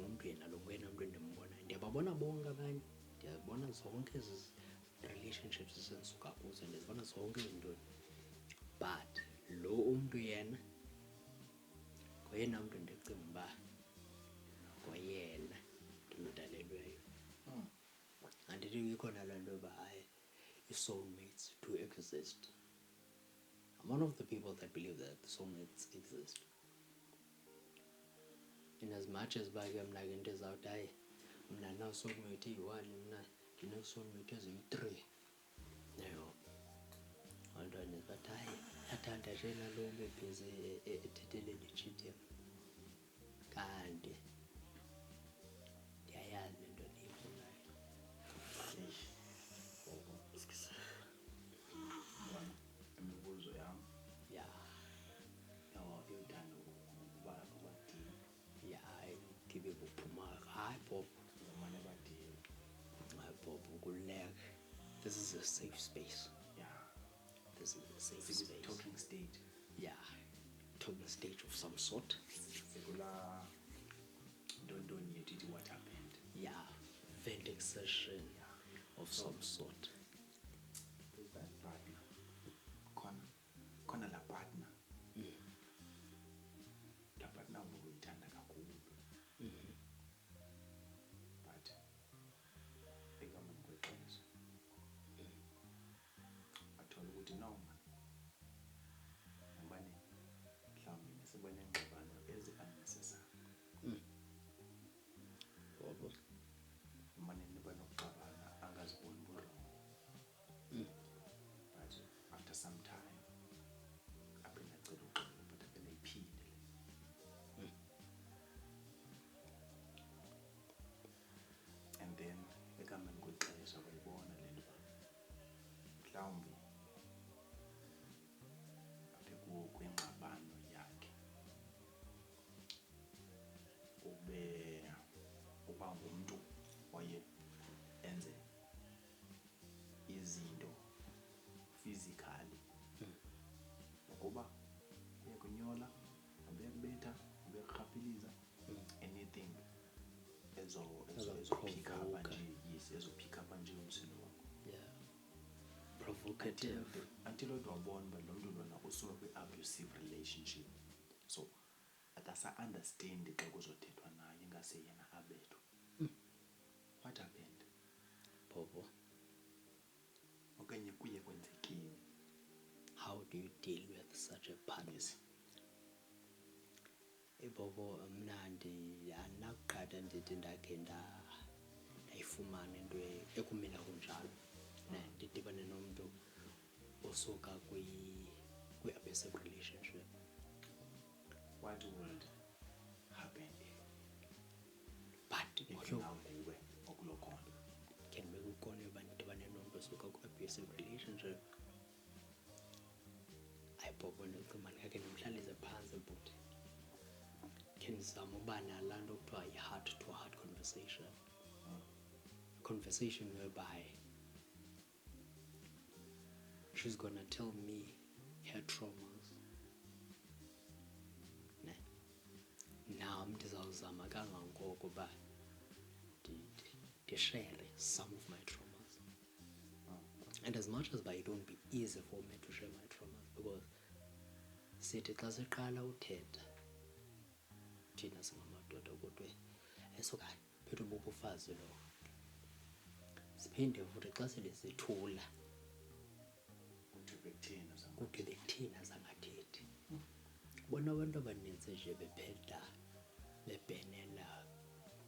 mntu yena lo nguyena mntu endimbonayo. Ndiyababona bonke abanye, ndiyabona zonke ezi relationships esendisuka kuzo, ndizibona zonke izinto, but lo umntu yena ngoyena mntu ndicinga uba ngoyena ndimdalelweyo. Andithi ikhona laa nto yoba hayi ii-soulmates do exist. I'm one of the people that believe that the soulmates exist. In as much as uba ke mna ke into ezawuthi hayi mna ndina-soulmate eyi-1, mna ndinee-soulmate eziyi-3, yho abantwana bathi hayi yathanda nje nalo ubebhizi ethetheleni i-cheating, kanti ndiyayazi le nto ndiyifunayo. Imibuzo yam Ya iwuthanda ukuba abadini, ya ndibe kuphuma hayi Bob, umane badini. hayi Bob ukululeka. This is a safe space. Yeah, This is a safe it's a space. talking stage. Yeah, talking stage of some sort. Sekula ntoni yethu ithi what happened. Yeah, venting session of some sort. Who's that partner? Khona la partner. La partner ngoku uyithanda kakhulu. But ekuhambeni kwexesha athola ukuthi no man, ubane mhlawumbi nesibone ingxabano ezi-unnecessary. Bobo. Umane niba nokuxabana angaziboni burongo. But after some time aphinde acela uxolo, but aphinde ayiphinde le. And then ekuhambeni kwexesha wayibona le nto uba mhlawumbi aphe kwingxabano yakhe uba ngumntu oye enze izinto physically, ukuba uyakunyola, ubekubetha, ubekurhapiliza, anything ezophika provoker. yes ezopick up nje umsindo wakho. Yeah. Provocative. Until loo nto wabona uba lo mntu lona usuka kwi-abusive relationship, so akasa-understandi xa kuzothethwa naye ingase yena abethwe. What happened? Popo, Okanye kuye kwenzekini? how do you deal with such a partner? Yes. Popo, mna andinakuqala ndithi ndakhe ndayifumana into ekumila kunjalo. Ndidibane nomntu osuka kwi-abusive relationship. What would happen But if now nguwe okulo khona? can we ukona yoba ndidibane nomntu osuka kwi-abusive relationship? Hayi Popo, ndicinga ndikhe ndimhlalise phantsi but khe ndizame uba nalaa nto kuthiwa yi-heart to heart conversation. Conversation whereby she's gonna tell me her traumas. Ne? Nam ndizawuzama kangangoko uba ndishare some of my traumas. And as much as it won't be easy for me to share my traumas, because sithi xa siqala uthetha thina singamadoda kodwa esokanye phethe ububufazi lo, siphinde futhi xa sele sithula kude bekuthina zangathethi. Bona abantu abanintsi nje bephetha bebhenela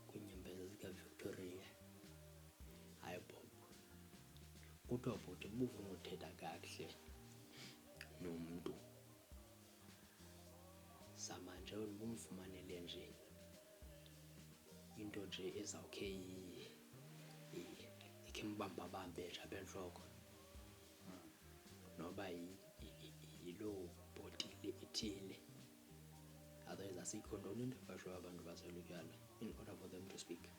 kwiinyembezi zikaVictoria. Hayi Bobo, kuthiwa bhuti ubufuna uthetha kakuhle nomntu, zama nje ubumfumanele nje into nje ezawukhe ikhe mbambabambe nje apha entloko, noba yiloo bhotile ithile. Otherwise asikho ntoni into efashwa abantu baselutyala in order for them to speak.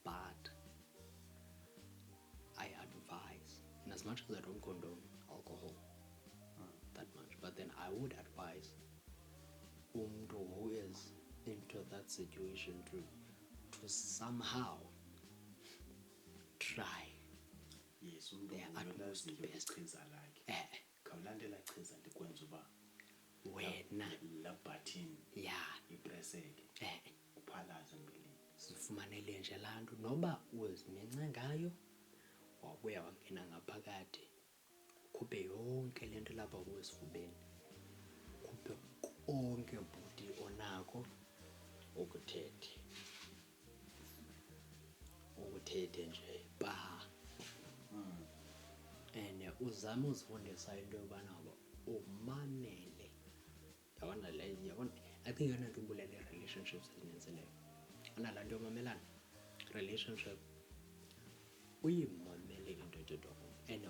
But I advise, and as much as I don't condone alcohol that much, but then I would advise umntu who is into that situation to somehow try yes umntu their utmost best. ichiza lakhe khawulandela chiza likwenza uba wena la button ipreseke uphalaze mbeleni. Sifumanele nje laa nto, noba uzimince ngayo wabuya wangena ngaphakathi, ukhuphe yonke le nto lapha kuwe esifubeni, ukhuphe konke bhuti onako ukuthethe nje pa. And uzame uzifundisa into yobana umamele. Yabona, I think yona nto ibulele relationships ezinintsi leyo. Anala nto yomamelana relationship, uyimamele into ethethwa kuyo and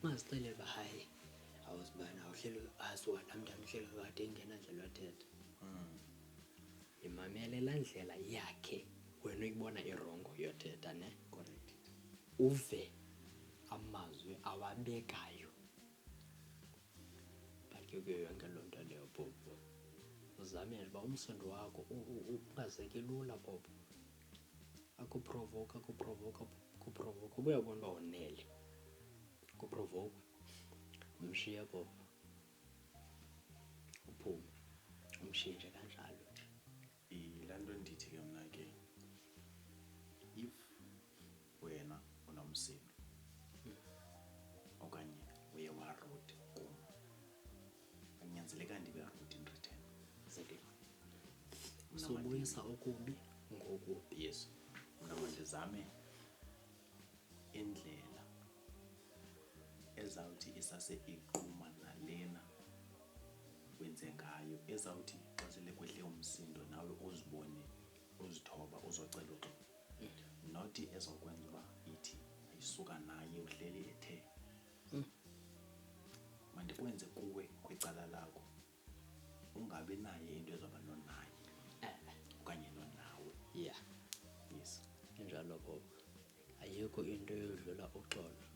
ungazixeleli uba hayi awuzibani awuhleli asuka namntana uhleli kade engena nje lwathetha. Imamele laa ndlela yakhe wena uyibona irongo yothetha, ne? Correct. Uve amazwi awabekayo. But ke kuyo yonke loo nto leyo Bobo, uzame nje uba umsindo wakho ungazeki lula Bobo. Akuprovoka ubuyabona uba wonele kuprovoka, umshiye Bobo uphume, umshiye nje kanjalo nje. Yilaa nto ndithi ke mna ke, if wena unomsindo okanye uye warude kum, akunyanzelekanga ndibe rude in return. Exactly. Sobuyisa okubi ngokubi. Yes, mna mandizame indlela ezawuthi isase iquma nalena wenze ngayo, ezawuthi xa sele kwehle umsindo nawe uzibone uzithoba uzocela uxolo. Not ezokwenza uba ithi ayisuka naye uhleli ethe. Mandikwenze kuwe kwicala lakho ungabi naye into ezoba nonaye okanye nonawe. Yeah, Yes. njalo Bobo, ayikho into yodlula uxolo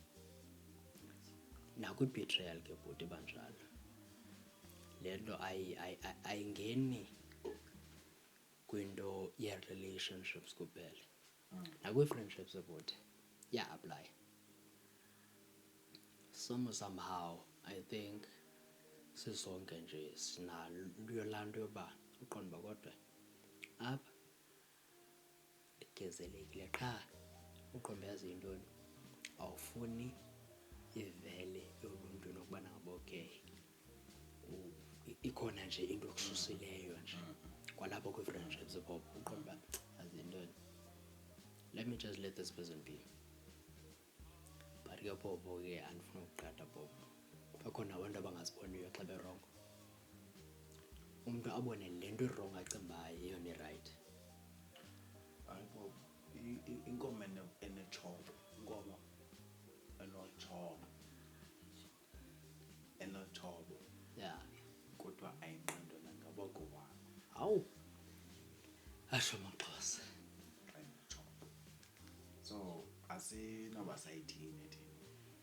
nakwi-betrayal ke bhuti banjalo. Le nto ayingeni kwinto ye-relationships kuphela, Nakwi-friendships about apply somehow I think sisonke nje sinalo laa nto yoba uqonda uba kodwa apha igezelekile qha uqonda yazi yintoni awufuni ivele yoluntwini ukubana ngaba okay ikhona nje into okususileyo nje kwalapho kwi-friendships pop uqonda uba yazi yintoni let me just let this person be. But ke popo ke andifuna ukuqada popo bakhona abantu abangaziboniyo xa berongo umntu abone le nto irongo acinga uba yeyona irayithi. Hayi Bob, inkomo enetshobo, inkomo enotshobo kodwa ayinqandwa nangaboko wabo. Hawu asho amaXhosa. Ayinotshobo. So asinoba sayithini thina.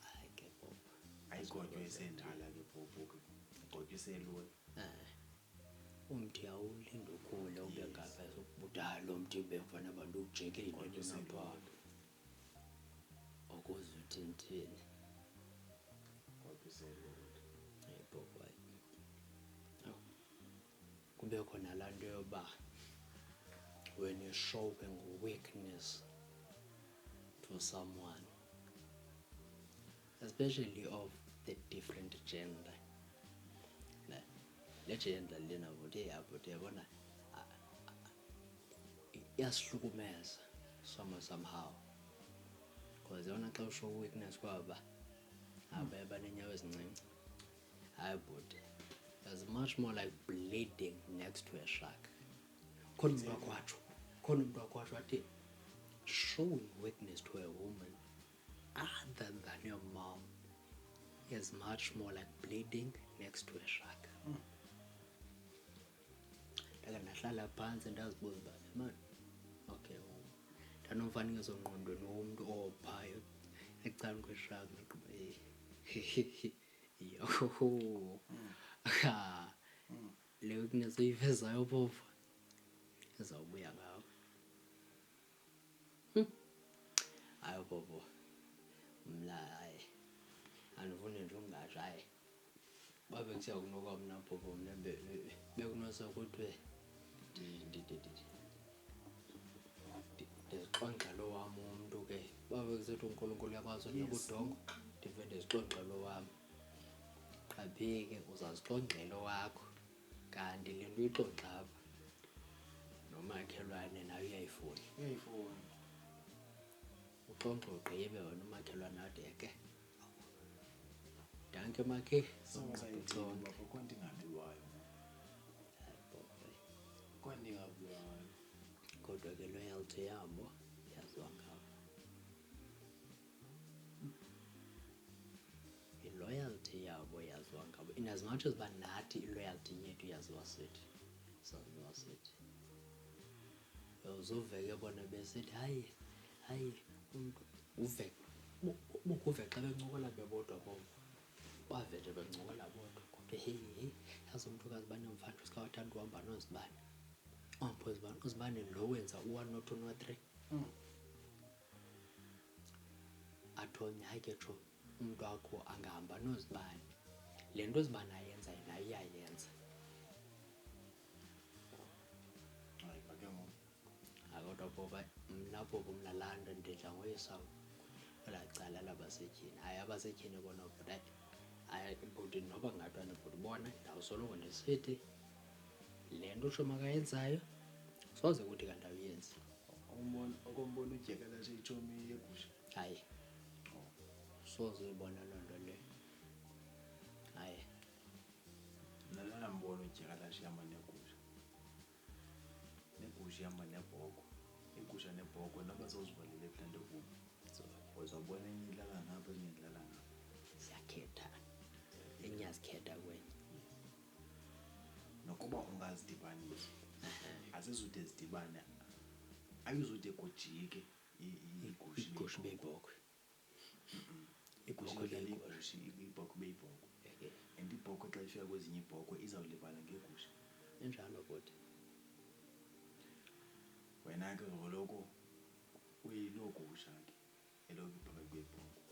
Hayi ke popo Ayigotywa isendala ke popo ke igotywa iselula. Umthi awulinde ukhule ube ngapha esokubudala lo mthi bekufanele abantu ujike into napha ukuze uthini Igotywa iselula. hayi popo kube khona laa nto yoba when you showing weakness to someone especially of the different gender le gender lena but yabona iyasihlukumeza somehow because yona xa usho weakness kwaba abanenyawo ezincinci hayi but there's much more like bleeding next to a shark. Khona umntu wakwatsho wathi showing weakness to a woman other than your mom is much more like bleeding next to a shark. Ndake ndahlala phantsi ndazibuza uba man okay ndanomfanekiso ngqondweni womntu ophayo ecaleni kweshark naqhuba le weakness uyivezayo phofu izawubuya ngawo. Hayi popo mna hayi andifuni nje ungatsho hayi babe kusiya kunokuba mna popo mna bekunosa kuthiwe ndizixonxe lo wam umntu ke babe kusithi uNkulunkulu uyakwazi unika udongo ndive ndizixonxe lo wam qaphi ke uzazixonxela wakho kanti le nto uyixonxa apha nomakhelwane nawe uyayifuna uxonxe ugqibe wena umakhelwane athi eke danke makhe Sonke kwandingabiwayo. Kwandingabiwayo. kodwa ke loyalty yabo yaziwa ngabo. I-loyalty yabo yaziwa ngabo in as much as uba nathi i-loyalty yethu yaziwa sithi saziwa sithi uzuveke bona besithi hayi umntu uve bukuve xa bencokola bebodwa bobo bavele bencokola bodwa kodwa heyi yazi umntukazi banomfana usikawathanda uhamba nozibane uzibane lo wenza u-1 no-2 no-3 athonya hayi ke tsho umntu wakho angahamba nozibane le nto zibane ayenza nayo iyayenza. Hayi ke ngoku Kodwa popa mna popo mna laa nto ndidla ngoyisa kwelaa cala labasetyhini hayi abasetyhini bona but hayi bhuti noba kungathiwa bhuti bona ndawusoloko ndisithi le nto utsho makayenzayo soze kuthi kanti awuyenzi. Okombona udyakalashe itshomi yegusha. Hayi soze uyibona loo nto leyo hayi Nalana mbona udyakalashe ihamba negusha ihamba nebhokhwe igusha nebhokhwe noba sowuzivalele ebuhlanti obubi uzawubona enye idlala ngapha enye idlala ngapha ziyakhethana enye yazikhetha kwenye nokuba ungazidibanisa azizude zidibane ayizude kujike igusha beyibhokhwe ibhokhwe beyibhokhwe and ibhokhwe xa ifika kwezinye ibhokhwe izawulibala ngegusha enjalo bhuti. wena ke ngoloko uyiloo gusha ke elokhu phakathi kwebhokhwe.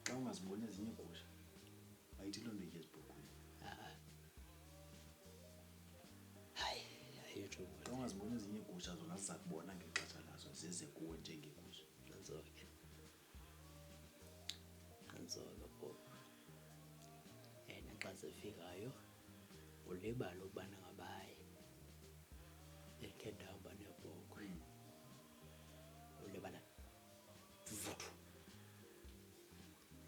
Xa ungaziboni ezinye iigusha ayithi loo nto itye ezibhokhweni. Hayi ayitsho Xa ungaziboni ezinye iigusha zona ziza kubona ngexesha lazo zize kuwe njengegusha. nanzoke Bhobho. Naxa zifikayo ulibala ukubana ngabaye bendikhe ndahamba nebhokhwe, ulibala vuthu,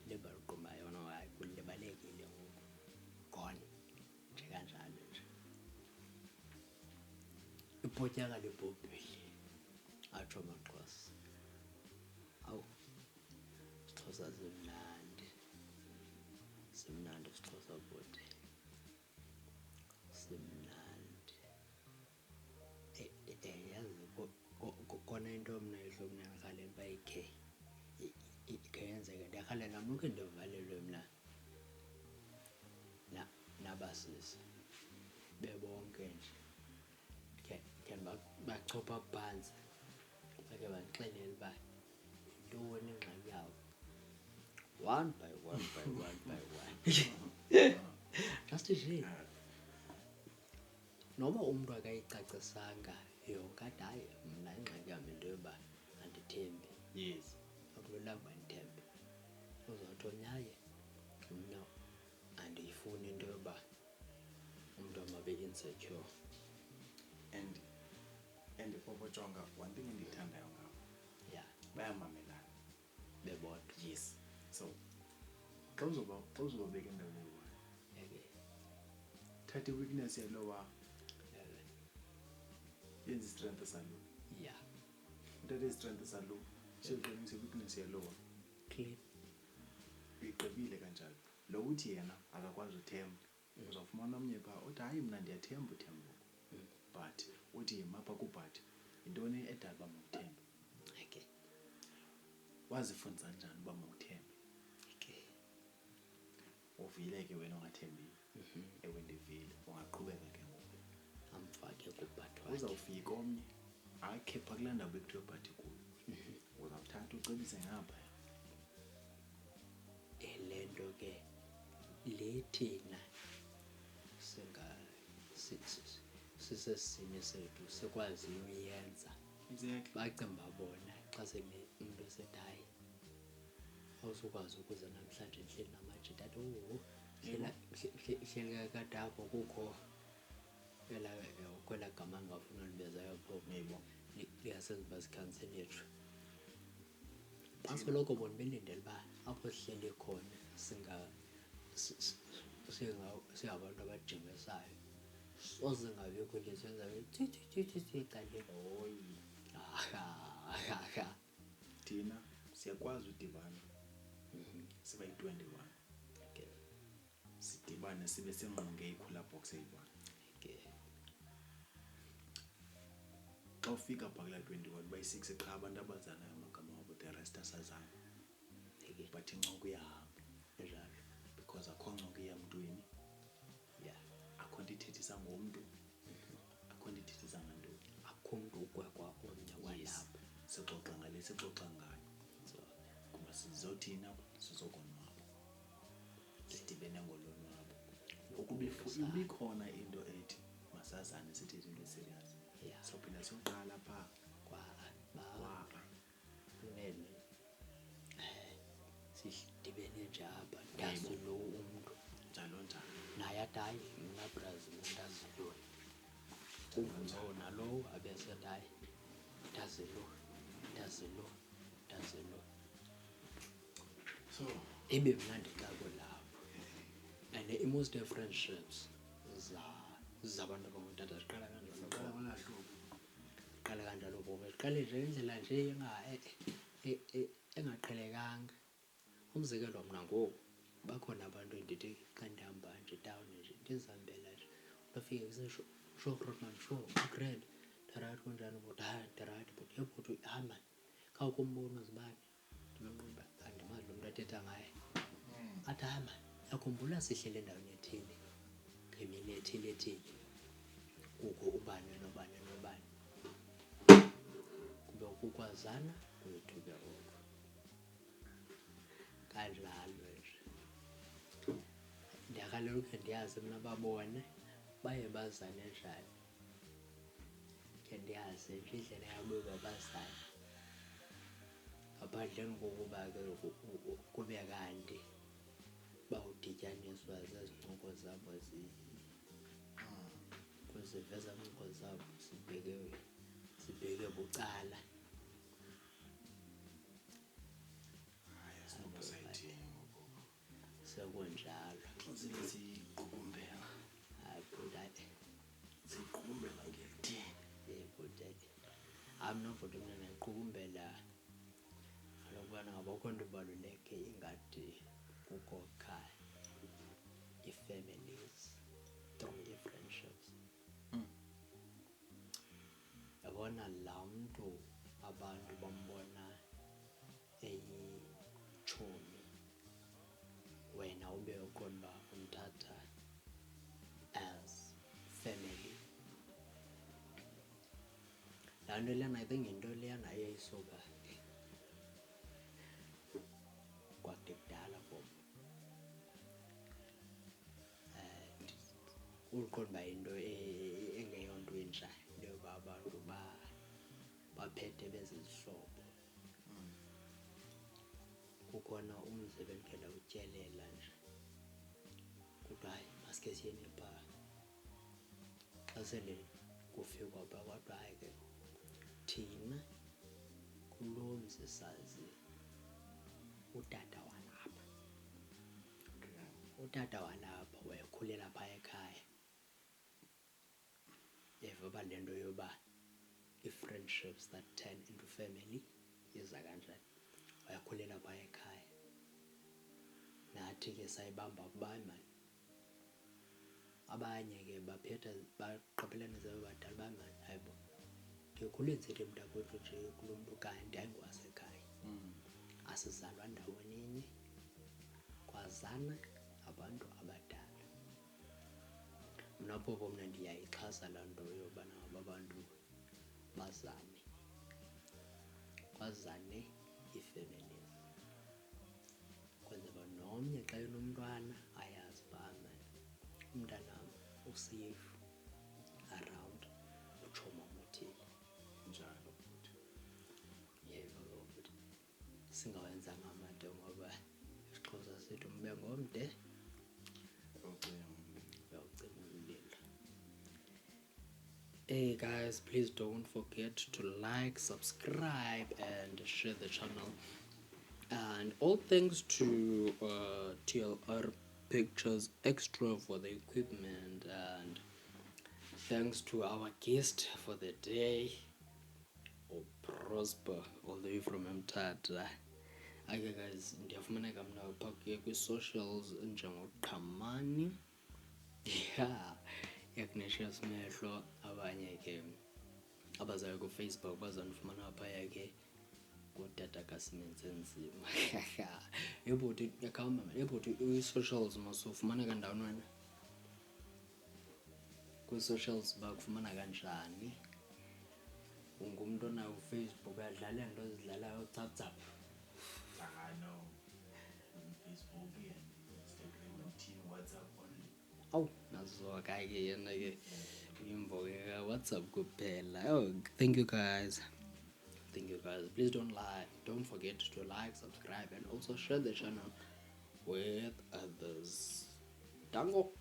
libala uqumba yona hayi kulibalekile ngoku gone nje kanjalo nje. Ipotyaka lebhobhile atsho amaXhosa. Awu isiXhosa simnandi isiXhosa bhuti simnandi. Yazi kona into mna ehlomnyangakaleni uba ikhe yenzeka ndiyarhalela mna ukhe ndivalelwe mna nabasisi bebonke nje khe bachopha phantsi bakhe bandixelele uba yintoni ingxaki yabo, one by one just nje noba umntu akayicacisanga yonke ade hayi mna ingxaki yam into yoba andithembi. Yes. Akululanga ndithembe uzawuthi onyaye mna andiyifuni into yoba umntu amabe insecure. And Bhobho Jonga, one thing endiyithandayo ngabo, bayamamelana bebodwa. Yes. So xa uzobabeka endaweni eyi-one, thatha i-weakness yalowa yenza i-strength salo, uthatha i-strength salo siyoqinisa i-weakness yalowa, clean uyigqibile kanjalo. Lo uthi yena akakwazi uthemba, uzawufumana omnye phaa uthi hayi mna ndiyathemba uthemba but uthi mapha kubhathi yintoni edala uba mawuthembe. Wazifundisa njani uba mawuthembe? Uvile ke wena ongathembiyo. Ewe ndivile, ungaqhubeka ke ngoku amfake kubhathi wakhe. Uzawufika omnye akhe phaa kulaa ndawo bekuthiwa bhathi kuyo, uzawuthatha ucebise ngaphaya. Le nto ke le thina sisesini sethu sikwaziyo uyenza. Bacimba bona xa sele umntu esethi hayi awuzukwazi ukuza namhlanje ndihleli namaje dade hleli kakadapho kukho kwela gama ngingafuna ulibezayo Bhobho liyasenza uba sikhanselethu. Basoloko bona belindele uba apho sihleli khona singabantu abajingisayo soze ngabikho nje senzayo ecaleni. Thina siyakwazi udibana siba yi-21, sidibane sibe singqonge ikhula box eyi-one. Xa ufika phaa kulaa 21 bayi-6 qha abantu abazanayo amagama wabo, the rest asazana. But incoko iyahamba njalo because akho ncoko iya mntwini, akho nto ithethisa ngomntu, akho nto ithethisa ngantoni, akho mntu ukwekwa omnye walapha. Sixoxa ngale sixoxa ngayo kuba sizothina sizokonwaba, sidibene ngolonwabo. Ukuba ibikhona into ethi masazane sithethe into serious, sophinda siyoqala phaa kwapha unene sidibene nje apha ndazi lo umntu njalo njalo naye athi hayi mna brazi ndazi lo nalo abesethi hayi ndazi lo. So ibe mnandi xa kulapho. And i-most of friendships zabantu abangotata ziqala kanjalo Bhobho, ziqale nje indlela nje engaqhelekanga. Umzekelo mna ngoku bakhona abantu endithi xa ndihamba nje town nje ndizihambela nje bafike kuseshophroni man sho ugrand ndirayithi kunjani bhuti, hayi ndirayithi bhuti. Yhe bhuti hayi mani khawukhe umbone uzibani, ndimenquba andimazi lo mntu athetha ngaye. Athi hayi mani yakhumbula sihlele endaweni ethile ngemini ethile kukho ubani nobani nobani, kukwazana kwethu ke ngoku kanjalo nje. Ndiyakalela ukhe ndiyazi mna babone baye bazane njani, khe ndiyazi nje indlela yabo babazane ngaphandleni kokuba ke kube kanti bawudityaniswa zezincoko zabo kuziveza ncoko zabo sibheke bucala. Hayi, asinoba sayithini ngoku. Sekunjalo. Xa zibe ziqukumbela. Hayi bhuti, Ziqukumbela ngekuthini? bhuti, mna bhuti mna ndiqukumbela lokubana ngabakho nto ibaluleke ingathi kukokha ii-families through ii-friendships. Yabona laa mntu abantu bambona eyitshomi, wena ube uqonda uba umthatha as family. Laa nto leyana I think yinto leyana eyayisuka kwade kudala kum. Uqonda uba yinto engeyonto intsha into yoba abantu baphethe bezizihlobo. Kukhona umzi ebendikhe ndawutyelela nje kuthiwa hayi masikhe siyeni phaa. Xa sele kufikwa phaa kwathiwa hayi ke thina kulo mzi sazi utata walapha. Utata walapha wayekhulela phaa ekhaya. Yeva uba le nto yoba ii-friendships that turn into family iza kanjani. Wayekhulela phaa ekhaya, nathi ke sayibamba kuba mani abanye ke baphetha baqaphelanisa bebadala uba mani hayibo ndikhule ndisithi mntakwethu nje kulo mntu kanti ayingowasekhaya. Asizalwa ndawoninye, kwazana abantu abadala. Mna phofu mna ndiyayixhasa laa nto yobana ngaba abantu bazane, kwazane ii-families kwenzela uba nomnye xa enomntwana ayazi uba mani umntanam useyifu around utshomi wam othile. Njalo futhi. Yeva ke futhi singawenzanga amade ngoba isiXhosa sithi umbe ngomde uyawucima umlilo. Hey guys, please don't forget to like, subscribe and share the channel. And all thanks to TLR Pictures Extra for the equipment, and thanks to our guest for the day, Prosper, all the way from Mthatha. Okay guys, ndiyafumaneka mna phaa kwi-socials njengoQhamani. Yakuneshiya simehlo. Abanye ke abazayo kuFacebook bazandifumana phaya ke kutata kaSimenze Nzima. Yebhuti yakhawuma mani, yebhuti i-socials masufumaneka ndawoni wena? Kwi-socials bakufumana kanjani? Ungumntu onayo uFacebook adlala into ezidlalayo utsaptsap? No. Facebook and Instagram, team WhatsApp only. Awu nazoka ke yena ke imvo ke WhatsApp kuphela. Oh, thank you guys. Please don't forget to like, subscribe and also share the channel with others. Dango.